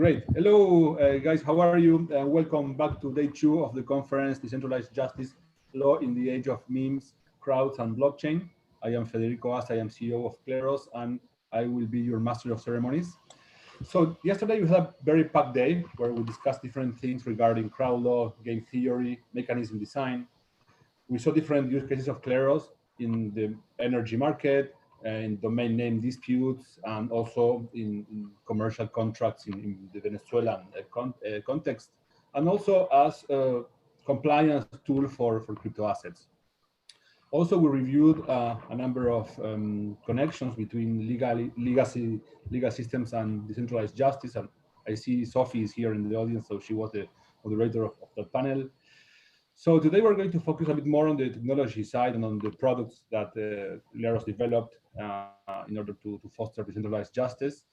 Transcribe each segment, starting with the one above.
Great. Hello, guys. How are you? Welcome back to day 2 of the conference, Decentralized Justice Law in the Age of Memes, Crowds, and Blockchain. I am Federico As. I am CEO of Kleros, and I will be your master of ceremonies. So yesterday we had a very packed day where we discussed different things regarding crowd law, game theory, mechanism design. We saw different use cases of Kleros in the energy market, in domain name disputes, and also in commercial contracts in the Venezuelan context, and also as a compliance tool for crypto assets. Also, we reviewed a number of connections between legal systems and decentralized justice. And I see Sophie is here in the audience, so she was the moderator of the panel. So today we're going to focus a bit more on the technology side and on the products that Kleros developed in order to foster decentralized justice.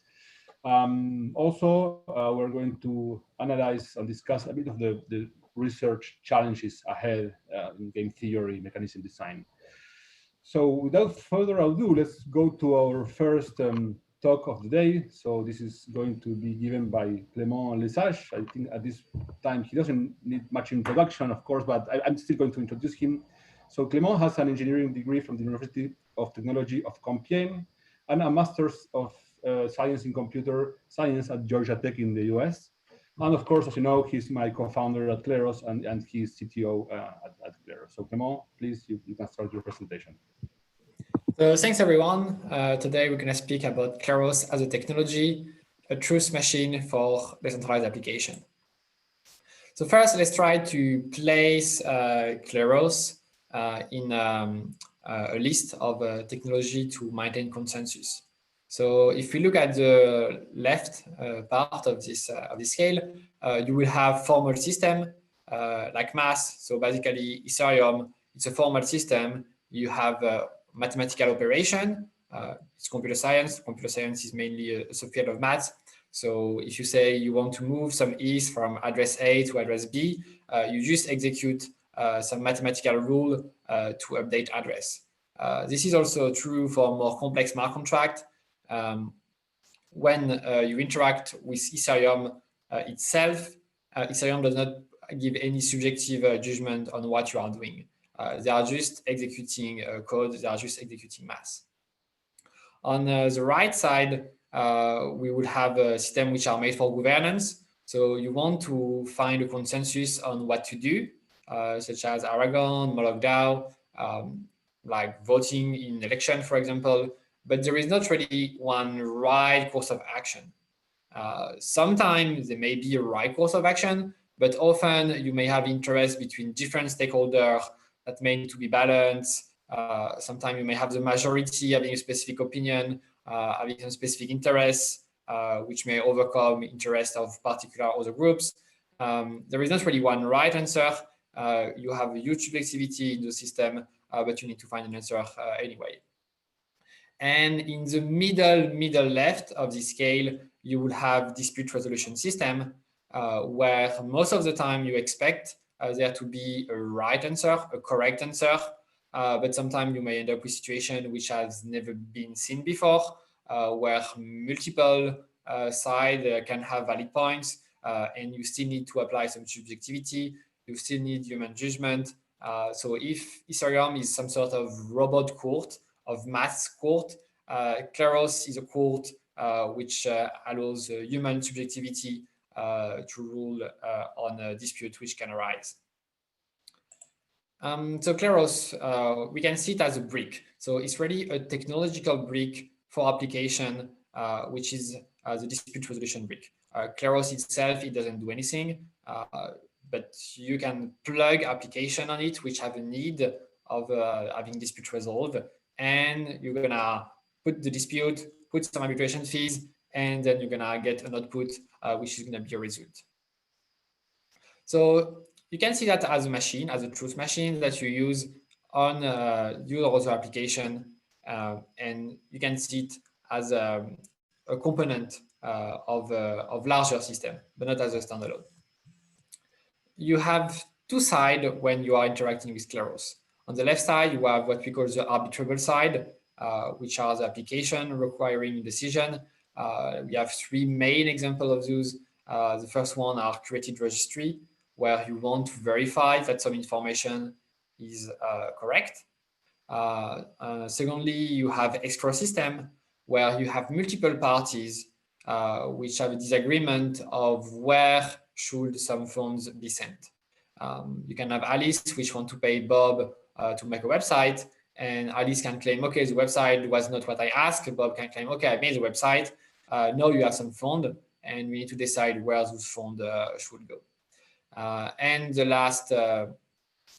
We're going to analyze and discuss a bit of the research challenges ahead in game theory, mechanism design. So without further ado, let's go to our first talk of the day. So this is going to be given by Clément Lesaege. I think at this time he doesn't need much introduction, of course, but I'm still going to introduce him. So Clément has an engineering degree from the University of Technology of Compiègne and a Master's of Science in Computer Science at Georgia Tech in the US. And of course, as you know, he's my co-founder at Kleros and he's CTO at Kleros. So Clément, please, you can start your presentation. So thanks everyone. Today we're going to speak about Kleros as a technology, a truth machine for decentralized application. So first, let's try to place Kleros in a list of technology to maintain consensus. So if you look at the left part of this scale, you will have formal system like mass. So basically Ethereum, it's a formal system. You have mathematical operation. It's computer science. Computer science is mainly a subfield of maths. So if you say you want to move some ETH from address A to address B, you just execute some mathematical rule to update address. This is also true for more complex smart contract. When you interact with Ethereum itself, Ethereum does not give any subjective judgment on what you are doing. They are just executing code, they are just executing math. On the right side, we would have a system which are made for governance. So you want to find a consensus on what to do, such as Aragon, Moloch DAO, like voting in election, for example. But there is not really one right course of action. Sometimes there may be a right course of action, but often you may have interest between different stakeholders that may need to be balanced. Sometimes you may have the majority having a specific opinion, having some specific interests, which may overcome interest of particular other groups. There is not really one right answer. You have a huge subjectivity in the system, but you need to find an answer anyway. And in the middle left of the scale, you will have dispute resolution system, where most of the time you expect there to be a right answer, a correct answer, but sometimes you may end up with a situation which has never been seen before, where multiple sides can have valid points, and you still need to apply some subjectivity, you still need human judgment. So if Ethereum is some sort of robot court, of maths court, Kleros is a court which allows human subjectivity to rule on a dispute which can arise. So Kleros, we can see it as a brick. So it's really a technological brick for application, which is the dispute resolution brick. Kleros itself, it doesn't do anything, but you can plug application on it which have a need of having dispute resolved, and you're gonna put the dispute, put some arbitration fees, and then you're gonna get an output which is gonna be a result. So you can see that as a machine, as a truth machine that you use on your other application, and you can see it as a component of larger system, but not as a standalone. You have two sides when you are interacting with Kleros. On the left side, you have what we call the arbitrable side, which are the application requiring decision. We have three main examples of those. The first one are created registry, where you want to verify that some information is correct. Secondly, you have escrow system, where you have multiple parties which have a disagreement of where should some funds be sent. You can have Alice, which want to pay Bob to make a website, and Alice can claim, okay, the website was not what I asked. Bob can claim, okay, I made the website. Now you have some fund, and we need to decide where those funds should go. And the last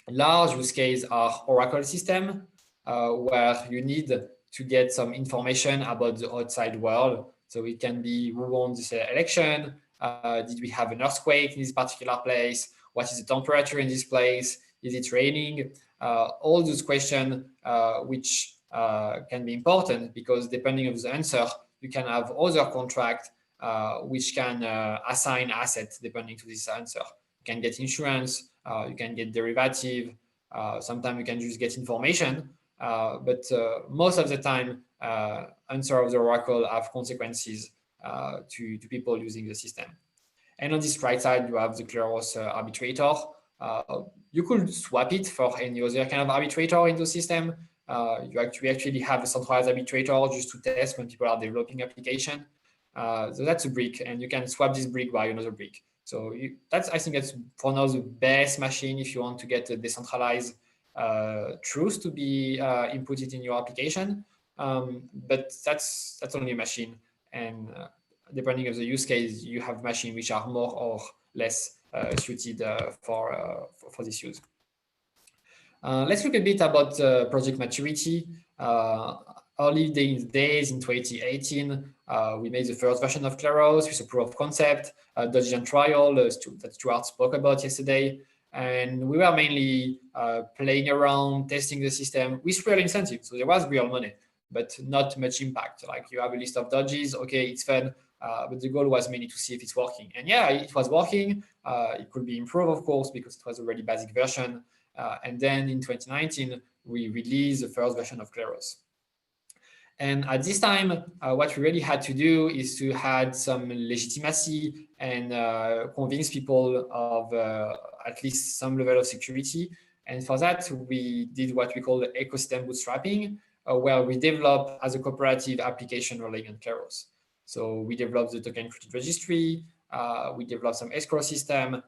large use case are Oracle system, where you need to get some information about the outside world. So it can be who won this election, did we have an earthquake in this particular place, what is the temperature in this place, is it raining? All those questions which can be important, because depending on the answer, you can have other contract which can assign assets depending to this answer. You can get insurance, you can get derivative, sometimes you can just get information, but most of the time, answer of the Oracle have consequences to people using the system. And on this right side, you have the Kleros arbitrator. You could swap it for any other kind of arbitrator in the system. You actually have a centralized arbitrator just to test when people are developing application. So that's a brick, and you can swap this brick by another brick. So I think that's for now the best machine if you want to get a decentralized truth to be inputted in your application. But that's only a machine, and depending on the use case, you have machines which are more or less suited for this use. Let's look a bit about project maturity. Early days in 2018, we made the first version of Kleros with a proof of concept, Dodge trial that Stuart spoke about yesterday. And we were mainly playing around, testing the system with real incentive. So there was real money, but not much impact. Like you have a list of dodges, okay, it's fun, but the goal was mainly to see if it's working. And yeah, it was working. It could be improved, of course, because it was a really basic version. And then in 2019, we released the first version of Kleros. And at this time, what we really had to do is to add some legitimacy and convince people of at least some level of security. And for that, we did what we call the ecosystem bootstrapping, where we develop as a cooperative application relying on Kleros. So we developed the token created registry, we developed some escrow system,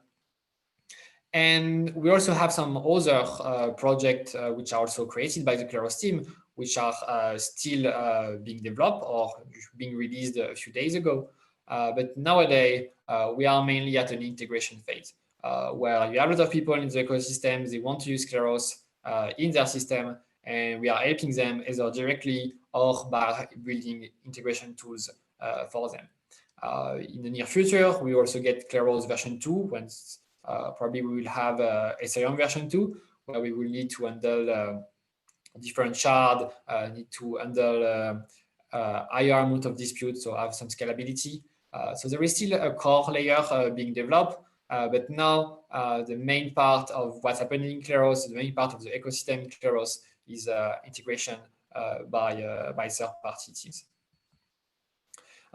and we also have some other projects which are also created by the Kleros team, which are still being developed or being released a few days ago. But nowadays, we are mainly at an integration phase, where you have a lot of people in the ecosystem, they want to use Kleros in their system, and we are helping them either directly or by building integration tools for them. In the near future, we also get Kleros version 2, when probably we will have Ethereum version 2, where we will need to handle different shard, need to handle higher amount of disputes, so have some scalability. So there is still a core layer being developed, but now the main part of what's happening in Kleros, the main part of the ecosystem in Kleros is integration by third-party teams.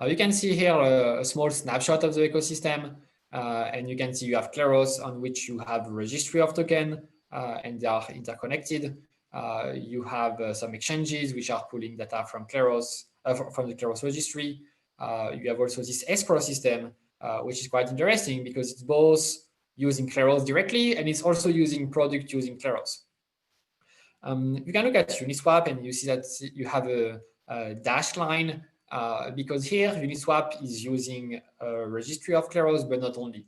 You can see here a small snapshot of the ecosystem, and you can see you have Kleros on which you have a registry of token, and they are interconnected. You have some exchanges which are pulling data from Kleros, from the Kleros registry. You have also this escrow system, which is quite interesting because it's both using Kleros directly and it's also using product using Kleros. You can look at Uniswap and you see that you have a dashed line because here Uniswap is using a registry of Kleros, but not only.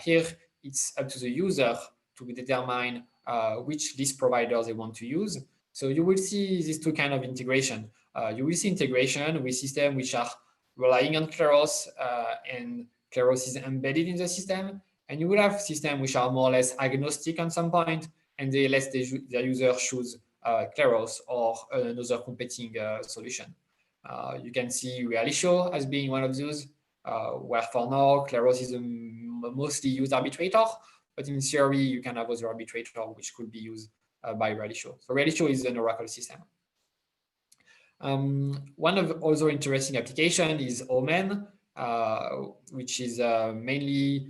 Here it's up to the user to determine which list provider they want to use. So you will see these two kind of integration. You will see integration with systems which are relying on Kleros and Kleros is embedded in the system. And you will have systems which are more or less agnostic at some point, and they let their user choose Kleros or another competing solution. You can see Realisho as being one of those, where for now, Kleros is a mostly used arbitrator, but in theory, you can have other arbitrator which could be used by Realisho. So Realisho is an Oracle system. One of other interesting application is Omen. which is mainly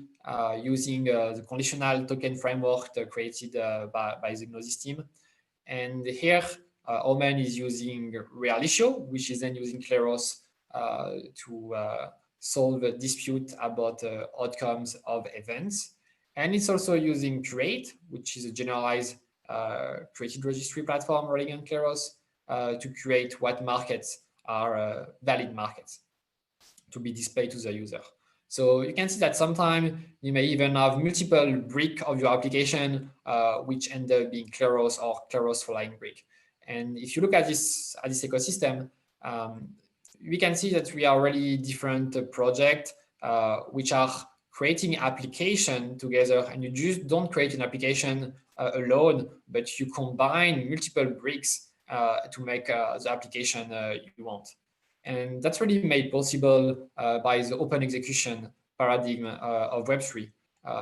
using the conditional token framework created by the Gnosis team. And here, Omen is using Realisio, which is then using Kleros to solve a dispute about outcomes of events. And it's also using Create, which is a generalized created registry platform running on Kleros to create what markets are valid markets to be displayed to the user. So you can see that sometimes you may even have multiple bricks of your application, which end up being Kleros or Kleros Flying Brick. And if you look at this ecosystem, we can see that we are really different projects which are creating application together, and you just don't create an application alone, but you combine multiple bricks to make the application you want. And that's really made possible by the open execution paradigm of Web3.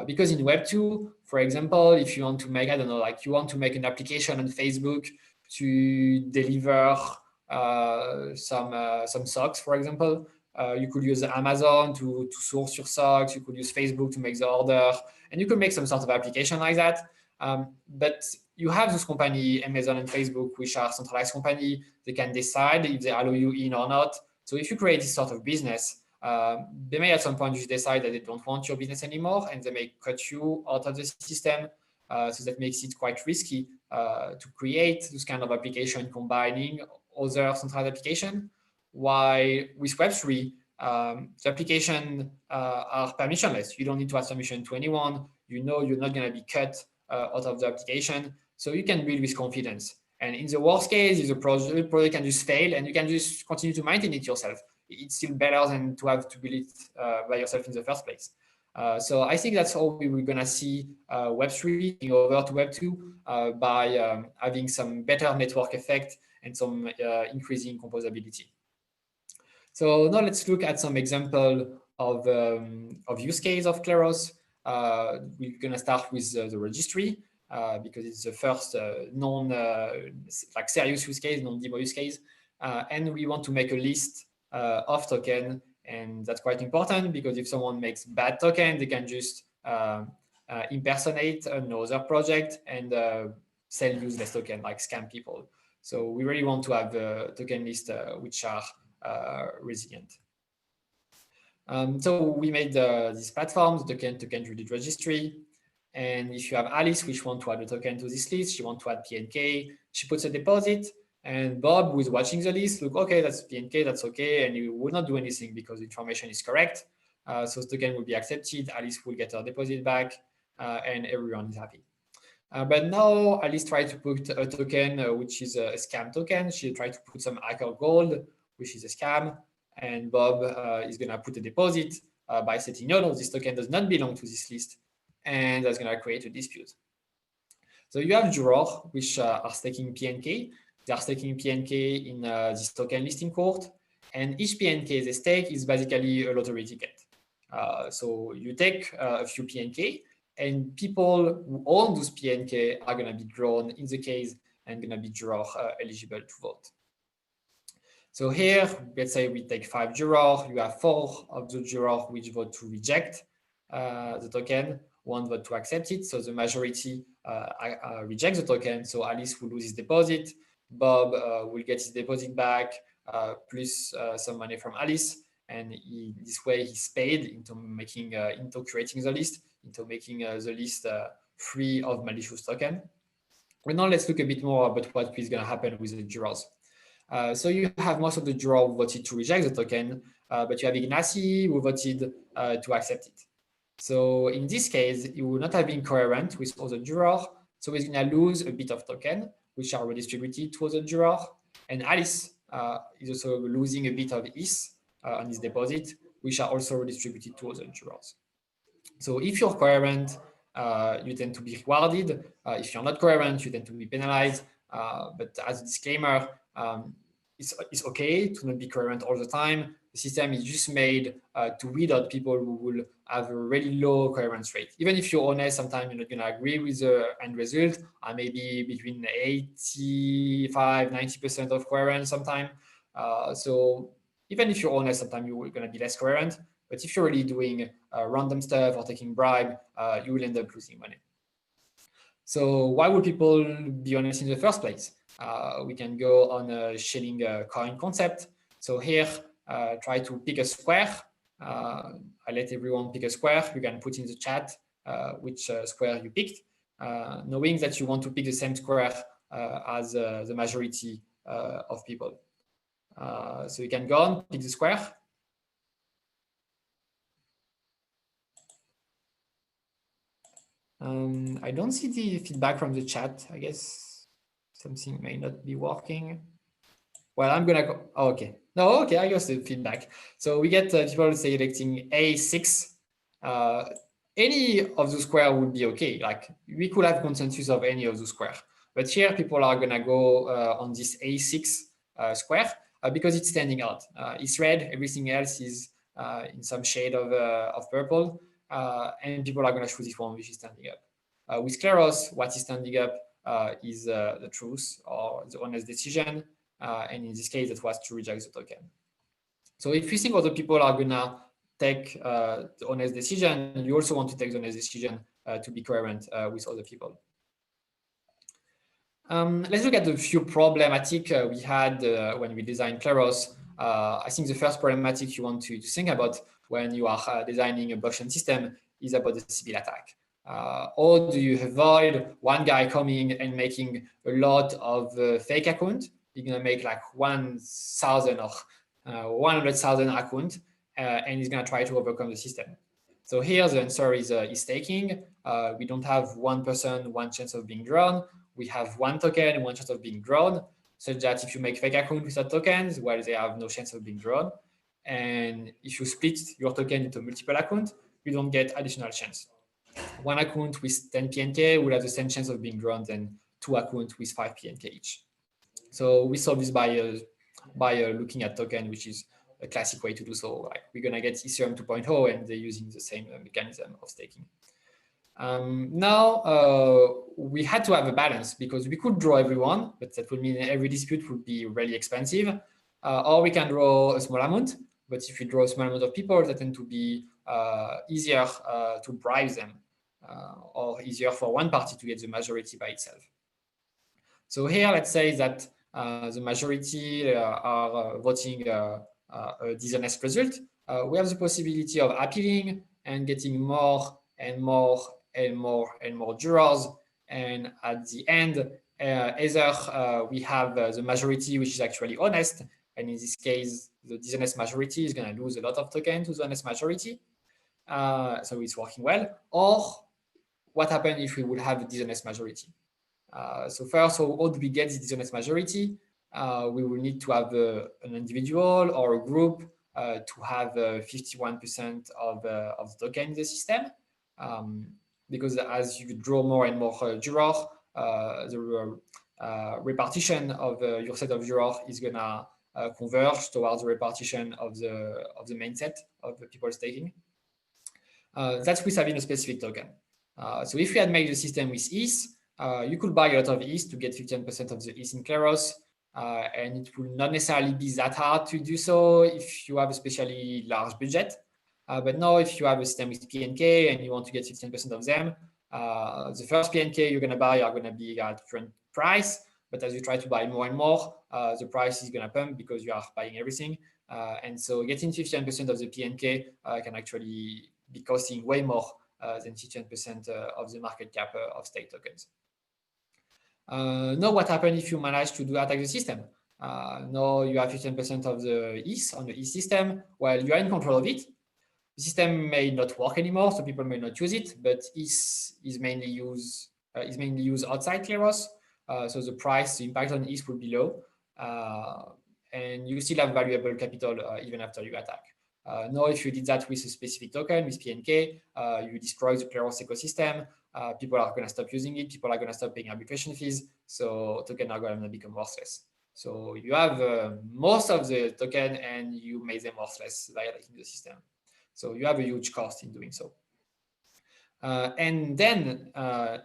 Because in Web2, for example, if you want to make, I don't know, like you want to make an application on Facebook to deliver some socks, for example, you could use Amazon to source your socks. You could use Facebook to make the order, and you could make some sort of application like that. But you have those companies, Amazon and Facebook, which are centralized companies. They can decide if they allow you in or not. So if you create this sort of business, they may at some point just decide that they don't want your business anymore, and they may cut you out of the system. So that makes it quite risky to create this kind of application combining other centralized application. While with Web3, the application are permissionless. You don't need to ask permission to anyone. You know you're not going to be cut out of the application. So you can build with confidence. And in the worst case, if the project can just fail and you can just continue to maintain it yourself. It's still better than to have to build it by yourself in the first place. So I think that's how we're going to see Web3 going over to Web2 by having some better network effect and some increasing composability. So now let's look at some example of use case of Kleros. We're going to start with the registry because it's the first like serious use case, non-demo use case. And we want to make a list of token. And that's quite important because if someone makes bad token, they can just impersonate another project and sell useless token, like scam people. So we really want to have a token list which are resilient. So we made these platforms, the token-related registry. And if you have Alice, which want to add a token to this list, she wants to add PNK, she puts a deposit. And Bob, who is watching the list, look, okay, that's PNK, that's okay. And you will not do anything because the information is correct. So the token will be accepted. Alice will get her deposit back and everyone is happy. But now Alice tried to put a token, which is a scam token. She tried to put some hacker gold, which is a scam. And Bob is going to put a deposit by setting, no, this token does not belong to this list. And that's going to create a dispute. So you have jurors, which are staking PNK. They are staking PNK in this token listing court. And each PNK they stake is basically a lottery ticket. So you take a few PNK, and people who own those PNK are going to be drawn in the case and going to be juror eligible to vote. So here, let's say we take 5 jurors. You have 4 of the jurors which vote to reject the token, 1 vote to accept it. So the majority rejects the token. So Alice will lose his deposit. Bob will get his deposit back, plus some money from Alice. And this way he's paid into making, into creating the list, into making the list free of malicious token. But now let's look a bit more about what is going to happen with the jurors. So you have most of the jurors who voted to reject the token, but you have Ignacy who voted to accept it. So in this case, he will not have been coherent with other jurors, so he's going to lose a bit of token, which are redistributed to other jurors. And Alice is also losing a bit of his on his deposit, which are also redistributed to other jurors. So if you're coherent, you tend to be rewarded. If you're not coherent, you tend to be penalized. But as a disclaimer, it's okay to not be coherent all the time. The system is just made to weed out people who will have a really low coherence rate. Even if you're honest, sometimes you're not going to agree with the end result. Maybe between 85, 90% of coherence sometimes. So even if you're honest, sometimes you're going to be less coherent. But if you're really doing random stuff or taking bribe, you will end up losing money. So why would people be honest in the first place? We can go on a shilling coin concept. So here, try to pick a square. I let everyone pick a square. You can put in the chat which square you picked, knowing that you want to pick the same square as the majority of people. So you can go on, pick the square. I don't see the feedback from the chat. I guess something may not be working. Well, I'm gonna go. Oh, okay. No, okay. I guess the feedback. So we get people selecting A6. Any of the square would be okay. Like we could have consensus of any of the square. But here, people are gonna go on this A6 square because it's standing out. It's red. Everything else is in some shade of purple. And people are going to choose this one which is standing up. With Kleros, what is standing up is the truth or the honest decision. And in this case, it was to reject the token. So if you think other people are going to take the honest decision, you also want to take the honest decision to be coherent with other people. Let's look at the few problematic we had when we designed Kleros. I think the first problematic you want to think about when you are designing a blockchain system is about the Sybil attack. Or do you avoid one guy coming and making a lot of fake accounts? You're going to make like 1,000 or 100,000 accounts, and he's going to try to overcome the system. So here the answer is staking. We don't have one person, one chance of being drawn. We have one token and one chance of being drawn, such that if you make fake accounts without tokens, well, they have no chance of being drawn. And if you split your token into multiple accounts, you don't get additional chance. One account with 10 PNK will have the same chance of being drawn than two accounts with 5 PNK each. So we solve this by looking at token, which is a classic way to do so. Like we're going to get Ethereum 2.0 and they're using the same mechanism of staking. Now we had to have a balance because we could draw everyone, but that would mean every dispute would be really expensive. Or we can draw a small amount, but if you draw a small amount of people, that tend to be easier to bribe them, or easier for one party to get the majority by itself. So here, let's say that the majority are voting a dishonest result. We have the possibility of appealing and getting more and more and more and more jurors. And at the end, either we have the majority, which is actually honest. And in this case, the dishonest majority is going to lose a lot of tokens to the honest majority. So it's working well. Or what happens if we would have a dishonest majority? So first, how do we get the dishonest majority? We will need to have an individual or a group to have 51% of the token in the system. Because as you draw more and more jurors, the repartition of your set of jurors is going to converge towards the repartition of the main set of the people staking. That's with having a specific token. So if we had made the system with ETH, you could buy a lot of ETH to get 15% of the ETH in Kleros, and it will not necessarily be that hard to do so if you have a especially large budget. But now if you have a system with PNK and you want to get 15% of them, the first PNK you're going to buy are going to be at current price. But as you try to buy more and more, the price is going to pump because you are buying everything. And so getting 15% of the PNK can actually be costing way more than 15% of the market cap of state tokens. Now, what happens if you manage to attack the system? Now you have 15% of the ETH on the ETH system. Well, you are in control of it. The system may not work anymore, so people may not use it, but ETH is mainly used outside Kleros. So the price, the impact on ETH will be low, and you still have valuable capital even after you attack. Now, if you did that with a specific token, with PNK, you destroy the Kleros ecosystem. People are going to stop using it. People are going to stop paying arbitration fees. So tokens are going to become worthless. So you have most of the token and you made them worthless violating the system. So you have a huge cost in doing so. And then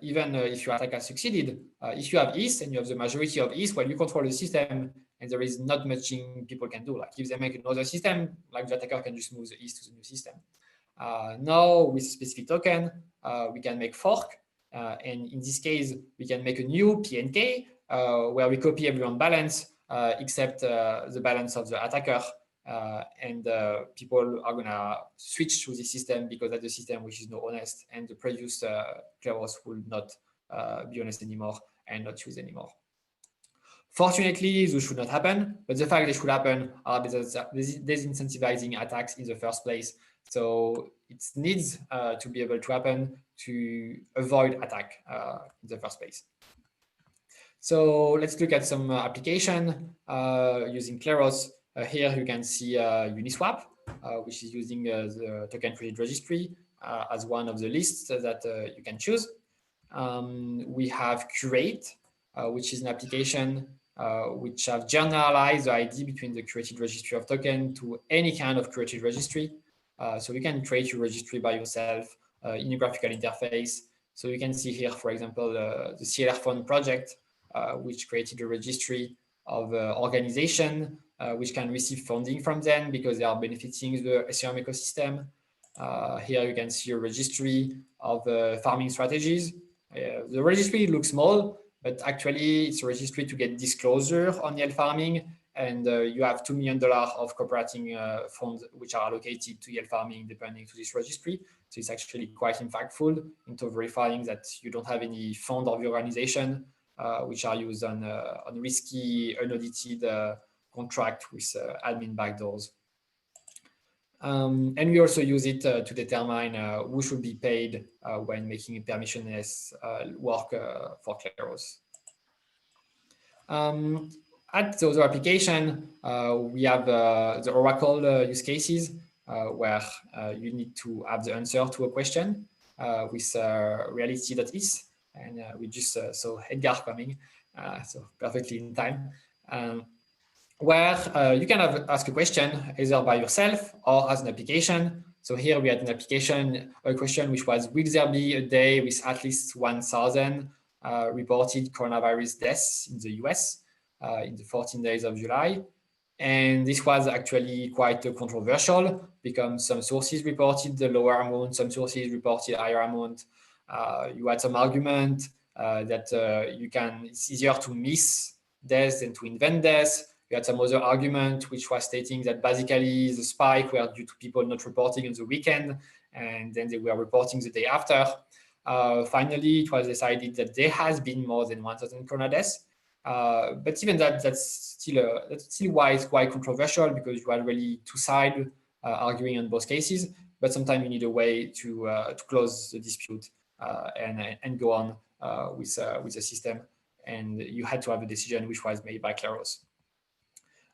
even if your attack has succeeded, if you have ETH and you have the majority of ETH, well, you control the system and there is not much thing people can do. Like if they make another system, like the attacker can just move the ETH to the new system. Now with specific token, we can make fork, and in this case, we can make a new PNK where we copy everyone's balance except the balance of the attacker, and people are gonna switch to the system because that's the system which is not honest, and the previous Kleros will not be honest anymore and not use anymore. Fortunately, this should not happen, but the fact they should happen are disincentivizing attacks in the first place. So it needs to be able to happen to avoid attack in the first place. So let's look at some application using Kleros. Here you can see Uniswap, which is using the token created registry as one of the lists that you can choose. We have Curate, which is an application which have generalized the ID between the curated registry of token to any kind of curated registry. So you can create your registry by yourself in a graphical interface. So you can see here, for example, the CLR Fund project, which created a registry of organization which can receive funding from them because they are benefiting the Ethereum ecosystem. Here you can see a registry of farming strategies. The registry looks small, but actually it's a registry to get disclosure on yield farming, and you have $2 million of cooperating funds which are allocated to yield farming depending to this registry. So it's actually quite impactful into verifying that you don't have any fund of your organization which are used on risky, unaudited contract with admin backdoors. And we also use it to determine who should be paid when making permissionless work for Kleros. At the other application, we have the Oracle use cases where you need to have the answer to a question with reality.is. And we just saw Edgar coming, so perfectly in time. Where you can ask a question either by yourself or as an application. So here we had an application, a question which was, will there be a day with at least 1,000 reported coronavirus deaths in the US in the 14 days of July? And this was actually quite controversial because some sources reported the lower amount, some sources reported higher amount. You had some argument that it's easier to miss deaths than to invent deaths. You had some other argument which was stating that basically the spike were due to people not reporting on the weekend, and then they were reporting the day after. Finally, it was decided that there has been more than 1,000 corona deaths. But even that's still why it's quite controversial, because you had really two sides arguing on both cases. But sometimes you need a way to close the dispute and go on with the system. And you had to have a decision which was made by Kleros.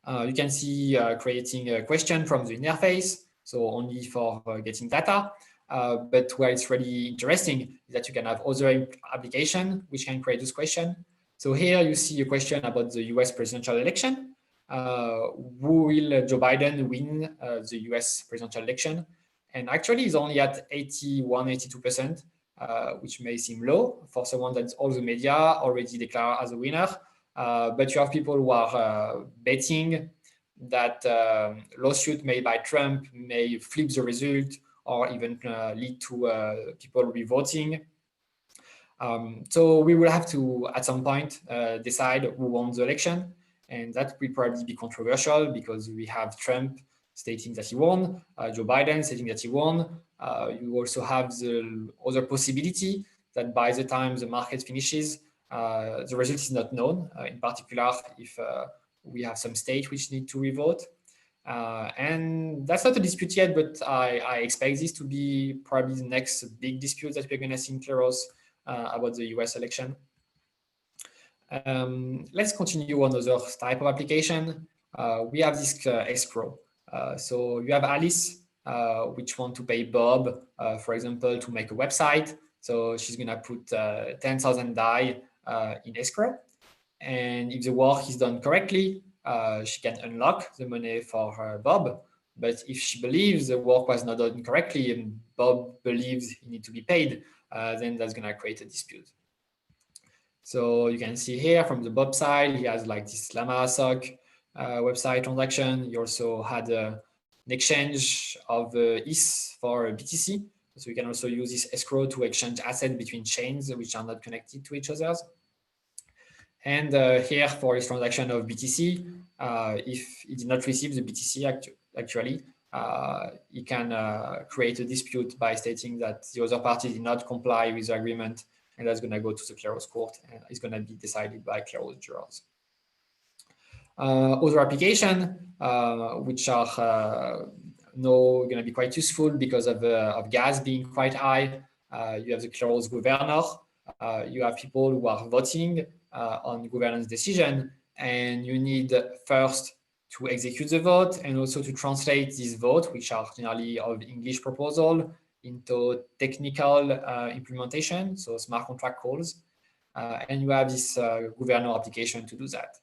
You can see creating a question from the interface, so only for getting data. But where it's really interesting is that you can have other applications which can create this question. So here you see a question about the US presidential election. Who will Joe Biden win the US presidential election? And actually it's only at 81, 82%, which may seem low for someone that all the media already declare as a winner. But you have people who are betting that lawsuit made by Trump may flip the result or even lead to people revoting. So we will have to, at some point, decide who won the election. And that will probably be controversial because we have Trump stating that he won, Joe Biden stating that he won. You also have the other possibility that by the time the market finishes, the result is not known, in particular if we have some states which need to revote. And that's not a dispute yet, but I expect this to be probably the next big dispute that we're going to see in Kleros about the US election. Let's continue on another type of application. We have this escrow. So you have Alice, which want to pay Bob, for example, to make a website. So she's going to put 10,000 DAI in escrow. And if the work is done correctly, she can unlock the money for Bob. But if she believes the work was not done correctly and Bob believes he needs to be paid, then that's going to create a dispute. So you can see here from the Bob side, he has like this llama sock. website transaction. You also had an exchange of ETH for BTC. So you can also use this escrow to exchange assets between chains which are not connected to each other. And here for this transaction of BTC, if it did not receive the BTC actually, you can create a dispute by stating that the other party did not comply with the agreement, and that's going to go to the Kleros court and it's going to be decided by Kleros jurors. Other applications, which are now going to be quite useful because of gas being quite high. You have the Kleros governor. You have people who are voting on governance decision, and you need first to execute the vote and also to translate this vote, which are generally of English proposal, into technical implementation, so smart contract calls. And you have this governor application to do that.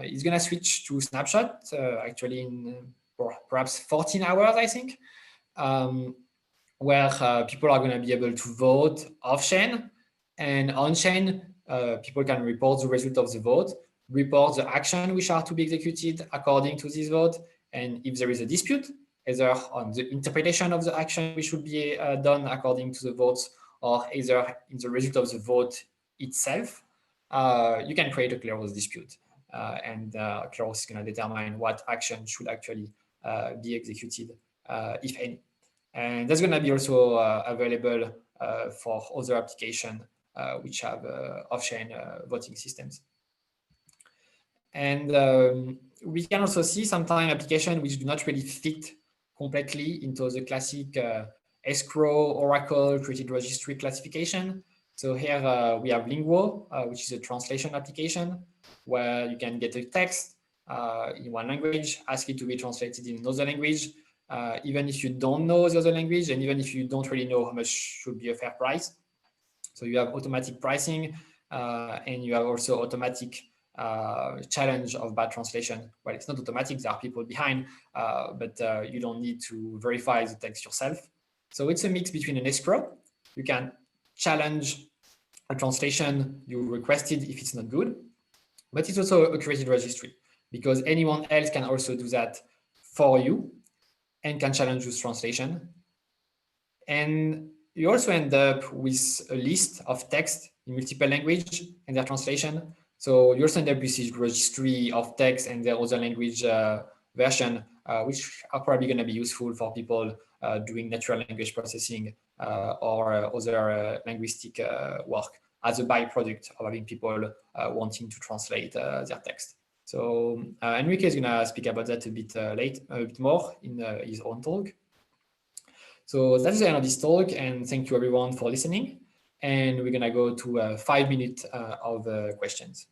It's going to switch to snapshot actually in perhaps 14 hours, I think, where people are going to be able to vote off-chain, and on-chain, people can report the result of the vote, report the action which are to be executed according to this vote, and if there is a dispute, either on the interpretation of the action which should be done according to the votes, or either in the result of the vote itself, you can create a Kleros dispute. And Kleros is going to determine what action should actually be executed, if any. And that's going to be also available for other applications which have off-chain voting systems. And we can also see sometimes applications which do not really fit completely into the classic escrow, Oracle, created registry classification. So here we have Linguo, which is a translation application where you can get a text in one language, ask it to be translated in another language, even if you don't know the other language, and even if you don't really know how much should be a fair price. So you have automatic pricing, and you have also automatic challenge of bad translation. Well, it's not automatic, there are people behind, but you don't need to verify the text yourself. So it's a mix between an escrow. You can challenge a translation you requested if it's not good, but it's also a created registry because anyone else can also do that for you and can challenge this translation. And you also end up with a list of text in multiple languages and their translation. So you also end up with this registry of text and their other language version, which are probably going to be useful for people doing natural language processing or other linguistic work as a byproduct of having people wanting to translate their text. So Enrique is going to speak about that a bit more in his own talk. So that's the end of this talk, and thank you everyone for listening. And we're going to go to 5 minutes of questions.